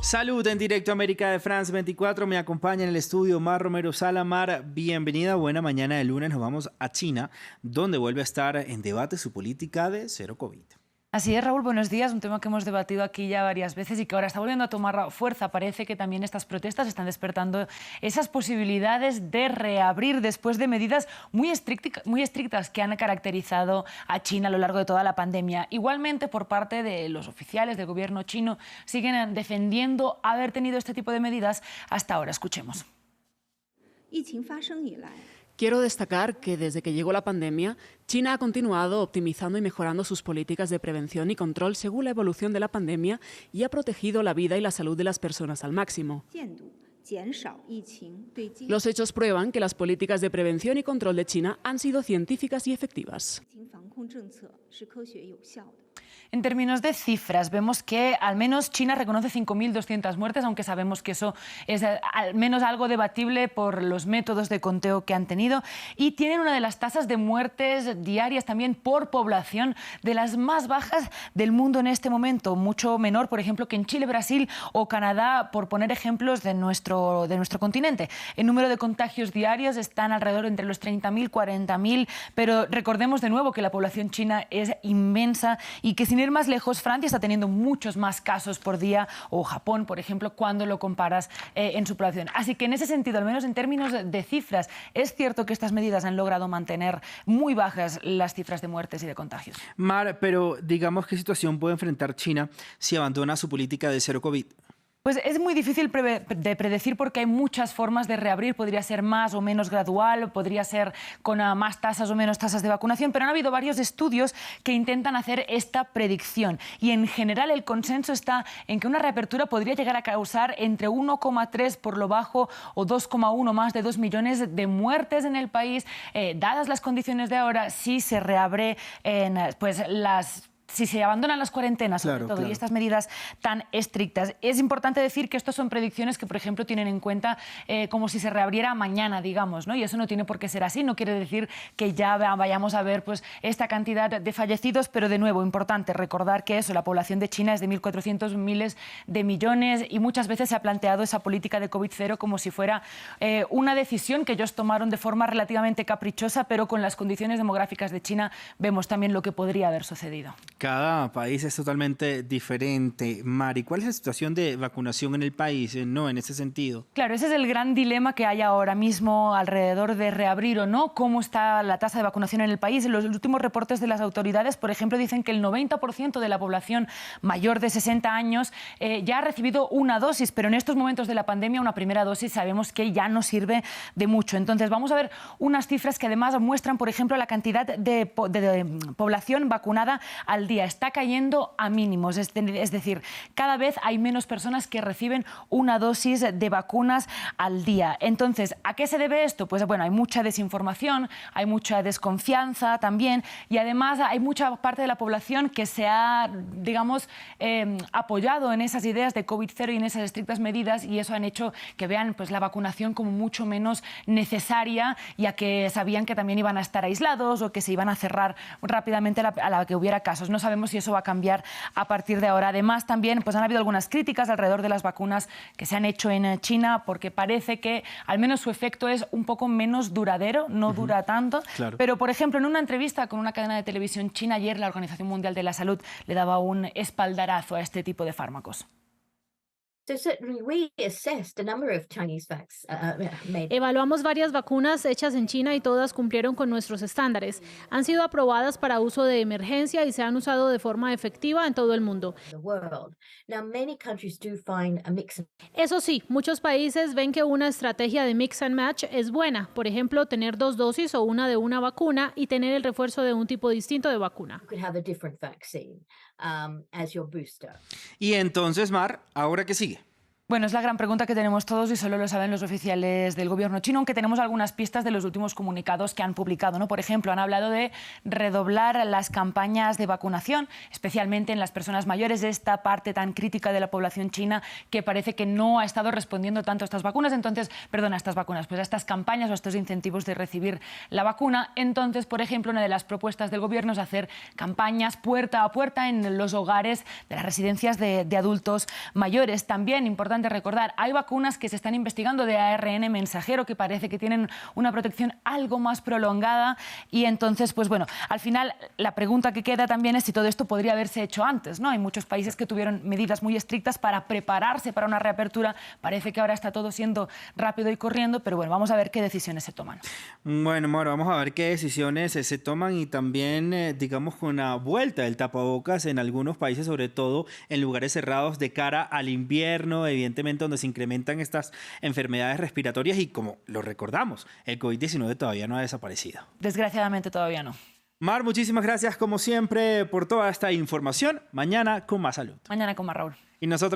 Salud en directo América de France 24. Me acompaña en el estudio Mar Romero Sala. Mar, bienvenida. Buena mañana de lunes. Nos vamos a China, donde vuelve a estar en debate su política de cero COVID. Así es, Raúl, buenos días. Un tema que hemos debatido aquí ya varias veces y que ahora está volviendo a tomar fuerza. Parece que también estas protestas están despertando esas posibilidades de reabrir después de medidas muy estrictas que han caracterizado a China a lo largo de toda la pandemia. Igualmente, por parte de los oficiales del gobierno chino, siguen defendiendo haber tenido este tipo de medidas hasta ahora. Escuchemos. Quiero destacar que desde que llegó la pandemia, China ha continuado optimizando y mejorando sus políticas de prevención y control según la evolución de la pandemia y ha protegido la vida y la salud de las personas al máximo. Los hechos prueban que las políticas de prevención y control de China han sido científicas y efectivas. En términos de cifras, vemos que al menos China reconoce 5.200 muertes, aunque sabemos que eso es al menos algo debatible por los métodos de conteo que han tenido. Y tienen una de las tasas de muertes diarias también por población de las más bajas del mundo en este momento. Mucho menor, por ejemplo, que en Chile, Brasil o Canadá, por poner ejemplos de nuestro continente. El número de contagios diarios están alrededor entre los 30.000 y 40.000, pero recordemos de nuevo que la población china es inmensa y que sin ir más lejos, Francia está teniendo muchos más casos por día, o Japón, por ejemplo, cuando lo comparas en su población. Así que en ese sentido, al menos en términos de cifras, es cierto que estas medidas han logrado mantener muy bajas las cifras de muertes y de contagios. Mar, pero digamos, ¿qué situación puede enfrentar China si abandona su política de cero COVID? Pues es muy difícil de predecir porque hay muchas formas de reabrir. Podría ser más o menos gradual, podría ser con más tasas o menos tasas de vacunación, pero han habido varios estudios que intentan hacer esta predicción. Y en general el consenso está en que una reapertura podría llegar a causar entre 1,3 por lo bajo o 2,1 más de 2 millones de muertes en el país. Dadas las condiciones de ahora, si se reabre si se abandonan las cuarentenas, sobre todo, y estas medidas tan estrictas. Es importante decir que estas son predicciones que, por ejemplo, tienen en cuenta como si se reabriera mañana, digamos, ¿no? Y eso no tiene por qué ser así. No quiere decir que ya vayamos a ver pues, esta cantidad de fallecidos, pero de nuevo, importante recordar que eso, la población de China es de 1.400 miles de millones y muchas veces se ha planteado esa política de COVID-0 como si fuera una decisión que ellos tomaron de forma relativamente caprichosa, pero con las condiciones demográficas de China vemos también lo que podría haber sucedido. Cada país es totalmente diferente. Mari, ¿cuál es la situación de vacunación en el país? No, en ese sentido. Claro, ese es el gran dilema que hay ahora mismo alrededor de reabrir o no. ¿Cómo está la tasa de vacunación en el país? Los últimos reportes de las autoridades, por ejemplo, dicen que el 90% de la población mayor de 60 años ya ha recibido una dosis, pero en estos momentos de la pandemia una primera dosis sabemos que ya no sirve de mucho. Entonces vamos a ver unas cifras que además muestran, por ejemplo, la cantidad de población vacunada al día. Está cayendo a mínimos, es decir, cada vez hay menos personas que reciben una dosis de vacunas al día. Entonces, ¿a qué se debe esto? Pues bueno, hay mucha desinformación, hay mucha desconfianza también y además hay mucha parte de la población que se ha, digamos, apoyado en esas ideas de COVID-0 y en esas estrictas medidas y eso han hecho que vean pues, la vacunación como mucho menos necesaria, ya que sabían que también iban a estar aislados o que se iban a cerrar rápidamente a la que hubiera casos. No sabemos si eso va a cambiar a partir de ahora. Además, también pues, han habido algunas críticas alrededor de las vacunas que se han hecho en China porque parece que al menos su efecto es un poco menos duradero, no dura tanto. Claro. Pero, por ejemplo, en una entrevista con una cadena de televisión china ayer, la Organización Mundial de la Salud le daba un espaldarazo a este tipo de fármacos. Evaluamos varias vacunas hechas en China y todas cumplieron con nuestros estándares. Han sido aprobadas para uso de emergencia y se han usado de forma efectiva en todo el mundo. Eso sí, muchos países ven que una estrategia de mix and match es buena. Por ejemplo, tener 2 dosis o una de una vacuna y tener el refuerzo de un tipo distinto de vacuna. Y entonces, Mar, ¿ahora qué sigue? Bueno, es la gran pregunta que tenemos todos y solo lo saben los oficiales del gobierno chino, aunque tenemos algunas pistas de los últimos comunicados que han publicado, ¿no? Por ejemplo, han hablado de redoblar las campañas de vacunación, especialmente en las personas mayores, de esta parte tan crítica de la población china que parece que no ha estado respondiendo tanto a estas vacunas. Entonces, perdón, a estas vacunas, pues a estas campañas o a estos incentivos de recibir la vacuna. Entonces, por ejemplo, una de las propuestas del gobierno es hacer campañas puerta a puerta en los hogares de las residencias de adultos mayores. También, importante recordar, hay vacunas que se están investigando de ARN mensajero que parece que tienen una protección algo más prolongada y entonces, pues bueno, al final la pregunta que queda también es si todo esto podría haberse hecho antes, ¿no? Hay muchos países que tuvieron medidas muy estrictas para prepararse para una reapertura. Parece que ahora está todo siendo rápido y corriendo, pero bueno, vamos a ver qué decisiones se toman. Bueno, Mauro, vamos a ver qué decisiones se toman y también, digamos, con una vuelta del tapabocas en algunos países, sobre todo en lugares cerrados de cara al invierno, evidentemente donde se incrementan estas enfermedades respiratorias y como lo recordamos, el COVID-19 todavía no ha desaparecido. Desgraciadamente todavía no. Mar, muchísimas gracias como siempre por toda esta información. Mañana con más salud. Mañana con más, Raúl. Y nosotros